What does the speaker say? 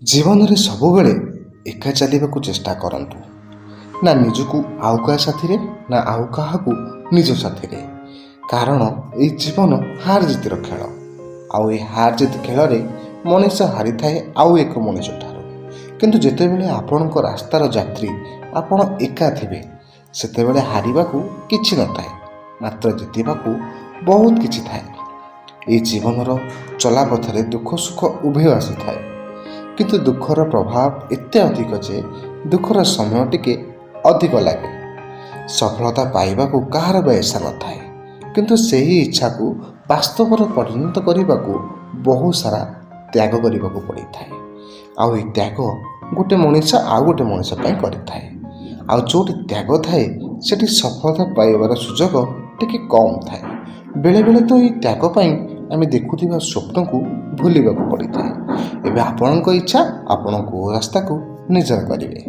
ଜୀବନରେ ସବୁବେଳେ ଏକା ଚାଲିବାକୁ ଚେଷ୍ଟା କରନ୍ତୁ, ନା ନିଜକୁ ଆଉ କାହା ସାଥିରେ ନା ଆଉ କାହାକୁ ନିଜ ସାଥିରେ। କାରଣ ଏହି ଜୀବନ ହାର ଜିତର ଖେଳ। ଆଉ ଏହି ହାର ଜିତ ଖେଳରେ ମଣିଷ ହାରିଥାଏ ଆଉ ଏକ ମଣିଷ ଠାରୁ। କିନ୍ତୁ ଯେତେବେଳେ ଆପଣଙ୍କ ରାସ୍ତାର ଯାତ୍ରୀ ଆପଣ ଏକା ଥିବେ, ସେତେବେଳେ ହାରିବାକୁ କିଛି ନଥାଏ, ମାତ୍ର ଜିତିବାକୁ ବହୁତ କିଛି ଥାଏ। ଏହି ଜୀବନର ଚଲାପଥରେ ଦୁଃଖ ସୁଖ ଉଭୟ ଆସିଥାଏ, କିନ୍ତୁ ଦୁଃଖର ପ୍ରଭାବ ଏତେ ଅଧିକ ଯେ ଦୁଃଖର ସମୟ ଟିକେ ଅଧିକ ଲାଗେ। ସଫଳତା ପାଇବାକୁ କାହାର ବା ଇଚ୍ଛା ନଥାଏ, କିନ୍ତୁ ସେହି ଇଚ୍ଛାକୁ ବାସ୍ତବରେ ପରିଣତ କରିବାକୁ ବହୁତ ସାରା ତ୍ୟାଗ କରିବାକୁ ପଡ଼ିଥାଏ। ଆଉ ଏହି ତ୍ୟାଗ ଗୋଟେ ମଣିଷ ଆଉ ଗୋଟେ ମଣିଷ ପାଇଁ କରିଥାଏ। ଆଉ ଯେଉଁଠି ତ୍ୟାଗ ଥାଏ ସେଠି ସଫଳତା ପାଇବାର ସୁଯୋଗ ଟିକେ କମ୍ ଥାଏ। ବେଳେବେଳେ ତ ଏହି ତ୍ୟାଗ ପାଇଁ ଆମେ ଦେଖୁଥିବା ସ୍ୱପ୍ନକୁ ଭୁଲିବାକୁ ପଡ଼ିଥାଏ। ଏବେ ଆପଣଙ୍କ ଇଚ୍ଛା, ଆପଣ କେଉଁ ରାସ୍ତାକୁ ନିଜର କରିବେ।